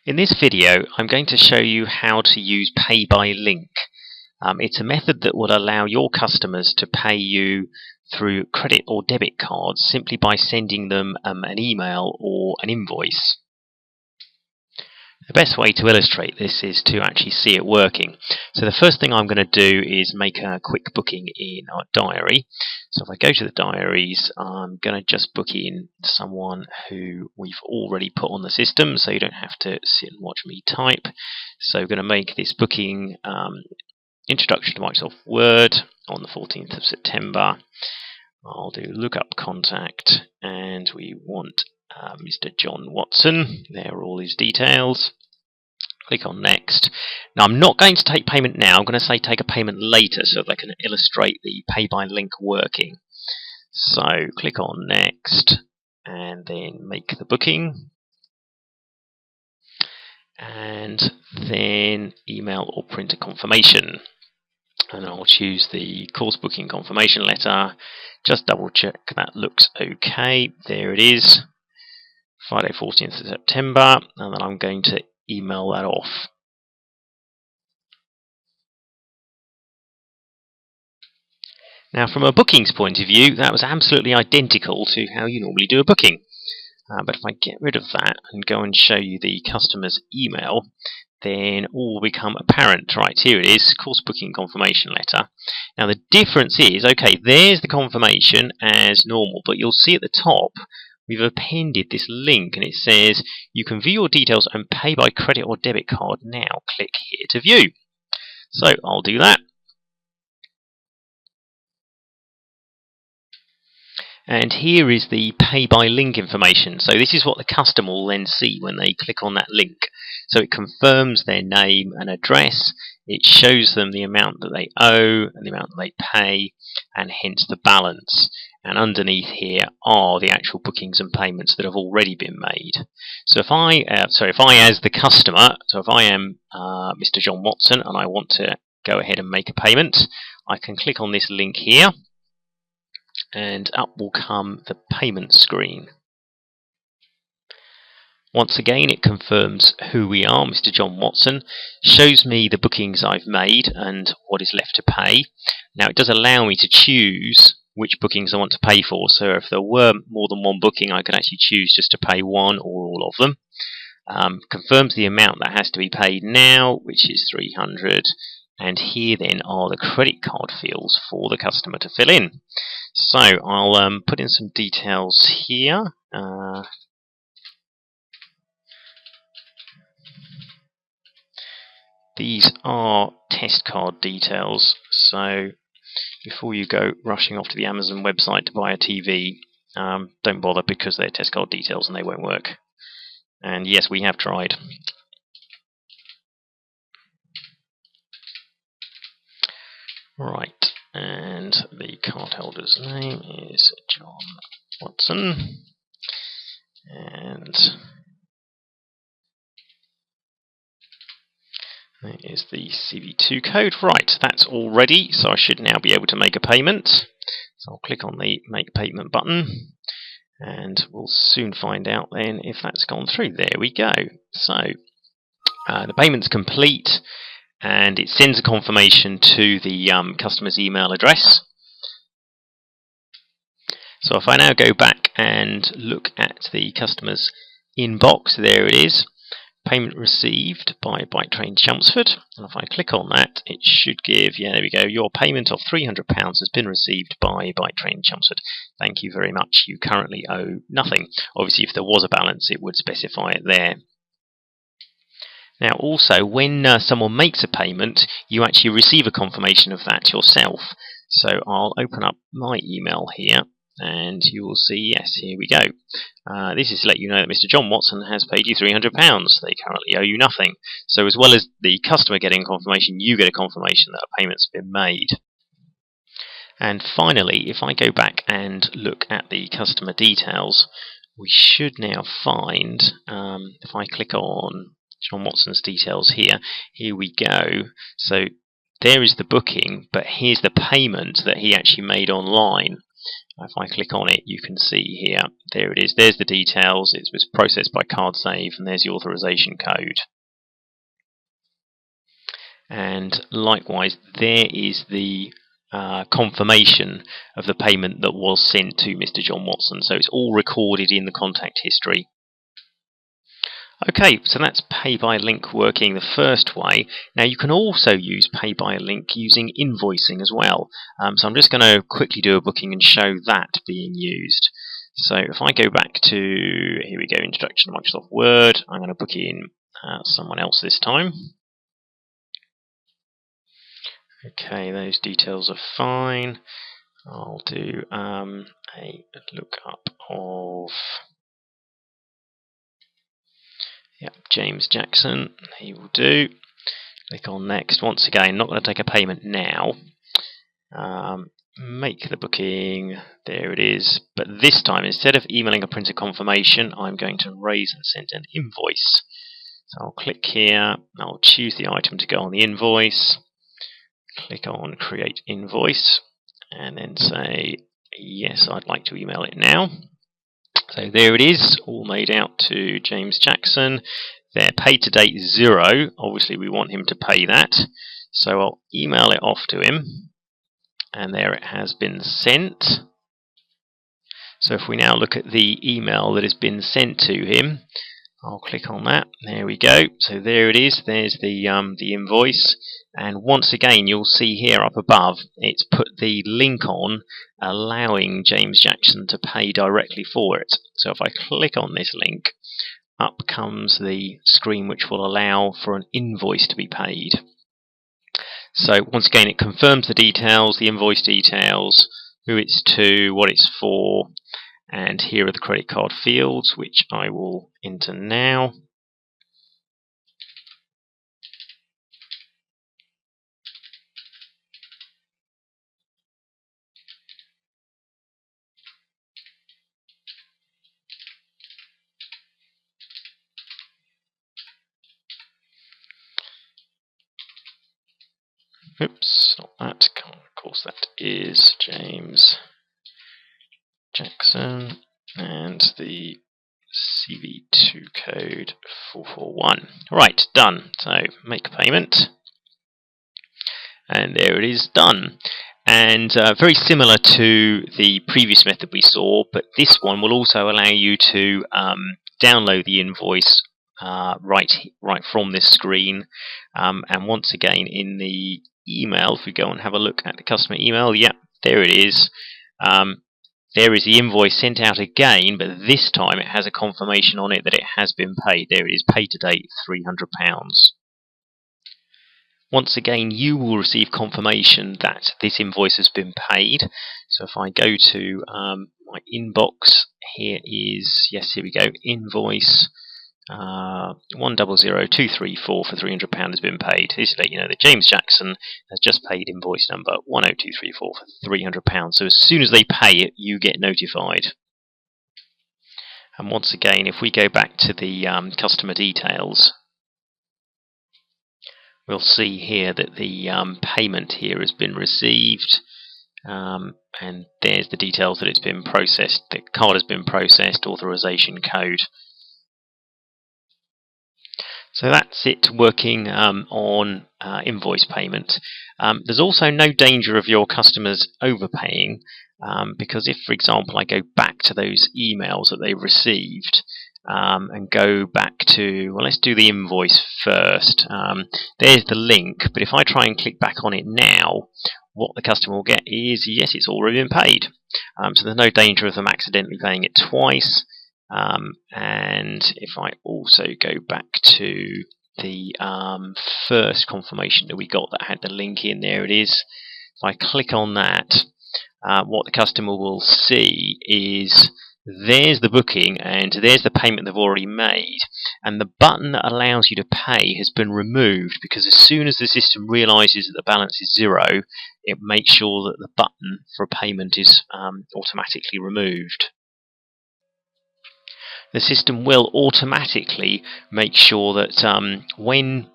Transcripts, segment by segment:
In this video, I'm going to show you how to use Pay by Link. It's a method that will allow your customers to pay you through credit or debit cards simply by sending them an email or an invoice. The best way to illustrate this is to actually see it working. So the first thing I'm going to do is make a quick booking in our diary. So if I go to the diaries, I'm going to just book in someone who we've already put on the system, so you don't have to sit and watch me type. So I'm going to make this booking Introduction to Microsoft Word on the 14th of September. I'll do lookup contact, and we want Mr. John Watson. There are all his details. Click on next. Now I'm not going to take payment now. I'm going to say take a payment later so that I can illustrate the Pay by Link working. So click on next and then make the booking. And then email or print a confirmation. And I'll choose the course booking confirmation letter. Just double check that looks okay. There it is. Friday 14th of September. And then I'm going to email that off. Now from a bookings point of view, that was absolutely identical to how you normally do a booking. But if I get rid of that and go and show you the customer's email, then all will become apparent. Right, here it is, course booking confirmation letter. Now the difference is, okay, there's the confirmation as normal, but you'll see at the top we've appended this link and it says you can view your details and pay by credit or debit card now. Click here to view. So I'll do that. And here is the Pay by Link information. So this is what the customer will then see when they click on that link. So it confirms their name and address, it shows them the amount that they owe and the amount that they pay, and hence the balance. And underneath here are the actual bookings and payments that have already been made. So if I as the customer, so if I am Mr. John Watson and I want to go ahead and make a payment, I can click on this link here, and up will come the payment screen. Once again, it confirms who we are, Mr. John Watson, shows me the bookings I've made and what is left to pay. Now it does allow me to choose which bookings I want to pay for, so if there were more than one booking I could actually choose just to pay one or all of them. Confirms the amount that has to be paid now, which is 300, and here then are the credit card fields for the customer to fill in. So I'll put in some details here. These are test card details, so before you go rushing off to the Amazon website to buy a TV, don't bother because they're test card details and they won't work. And yes, we have tried. Right, and the cardholder's name is John Watson, and there is the CV2 code. Right, that's all ready, so I should now be able to make a payment. So I'll click on the Make Payment button, and we'll soon find out then if that's gone through. There we go. So the payment's complete, and it sends a confirmation to the customer's email address. So if I now go back and look at the customer's inbox, there it is. Payment received by Bike Train Chelmsford, and if I click on that, it should give, yeah, there we go, your payment of £300 has been received by Bike Train Chelmsford. Thank you very much. You currently owe nothing. Obviously, if there was a balance, it would specify it there. Now also, when someone makes a payment, you actually receive a confirmation of that yourself. So I'll open up my email here, and you will see, yes, here we go. This is to let you know that Mr. John Watson has paid you £300. They currently owe you nothing. So as well as the customer getting a confirmation, you get a confirmation that a payment's been made. And finally, if I go back and look at the customer details, we should now find, if I click on John Watson's details here we go. So there is the booking, but here's the payment that he actually made online. If I click on it, you can see here, there it is, there's the details, it was processed by CardSave, and there's the authorization code. And likewise, there is the confirmation of the payment that was sent to Mr. John Watson. So it's all recorded in the contact history. Okay, so that's Pay by Link working the first way. Now you can also use Pay by Link using invoicing as well. So I'm just going to quickly do a booking and show that being used. So if I go back to, here we go, Introduction to Microsoft Word, I'm going to book in someone else this time. Okay, those details are fine. I'll do a lookup of James Jackson. He will do. Click on next. Once again, not going to take a payment now. Make the booking. There it is. But this time, instead of emailing a printed confirmation, I'm going to raise and send an invoice. So I'll click here. I'll choose the item to go on the invoice. Click on Create Invoice. And then say, yes, I'd like to email it now. So there it is, all made out to James Jackson. There, paid to date 0. Obviously, we want him to pay that. So I'll email it off to him. And there it has been sent. So if we now look at the email that has been sent to him, I'll click on that. There we go. So there it is. There's the invoice. And once again, you'll see here up above, it's put the link on, allowing James Jackson to pay directly for it. So if I click on this link, up comes the screen which will allow for an invoice to be paid. So once again, it confirms the details, the invoice details, who it's to, what it's for, and here are the credit card fields, which I will enter now. Oops, not that. Of course, that is James Jackson and the CV2 code 441. Right, done. So make payment, and there it is, done. And very similar to the previous method we saw, but this one will also allow you to download the invoice right from this screen. And once again, in the email, if we go and have a look at the customer email, yeah, there it is. There is the invoice sent out again, but this time it has a confirmation on it that it has been paid. There it is, paid to date, £300. Once again, you will receive confirmation that this invoice has been paid. So if I go to my inbox, here is, yes, here we go, invoice 100234 for £300 has been paid. This is to let you know that James Jackson has just paid invoice number 100234 for £300. So as soon as they pay it, you get notified. And once again, if we go back to the customer details, we'll see here that the payment here has been received. And there's the details that it's been processed. The card has been processed, authorization code. So that's it working on invoice payment. There's also no danger of your customers overpaying because if, for example, I go back to those emails that they've received and go back to, well, let's do the invoice first. There's the link, but if I try and click back on it now, what the customer will get is, yes, it's already been paid. So there's no danger of them accidentally paying it twice. And if I also go back to the first confirmation that we got that had the link in, there it is. If I click on that, what the customer will see is there's the booking and there's the payment they've already made, and the button that allows you to pay has been removed because as soon as the system realizes that the balance is 0, it makes sure that the button for payment is automatically removed. The system will automatically make sure that when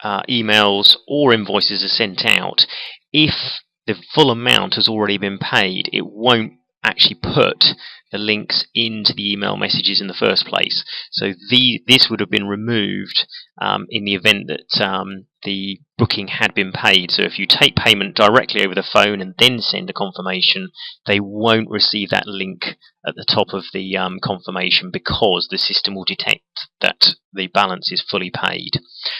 emails or invoices are sent out, if the full amount has already been paid, it won't actually put the links into the email messages in the first place. So this would have been removed in the event that the booking had been paid. So if you take payment directly over the phone and then send a confirmation, they won't receive that link at the top of the confirmation, because the system will detect that the balance is fully paid.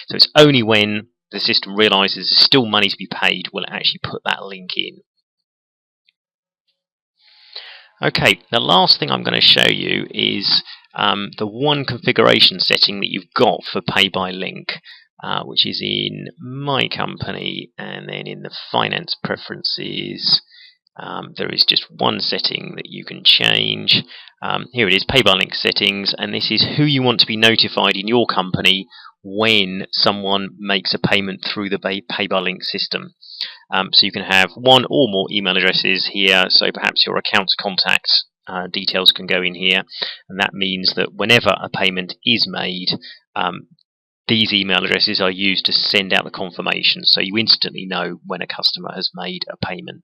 So it's only when the system realizes there's still money to be paid will it actually put that link in. Okay, the last thing I'm going to show you is the one configuration setting that you've got for Pay by Link, which is in My Company, and then in the Finance Preferences. There is just one setting that you can change. Here it is, Pay by Link settings, and this is who you want to be notified in your company when someone makes a payment through the Pay by Link system. So you can have one or more email addresses here, so perhaps your accounts contact details can go in here, and that means that whenever a payment is made, these email addresses are used to send out the confirmation, so you instantly know when a customer has made a payment.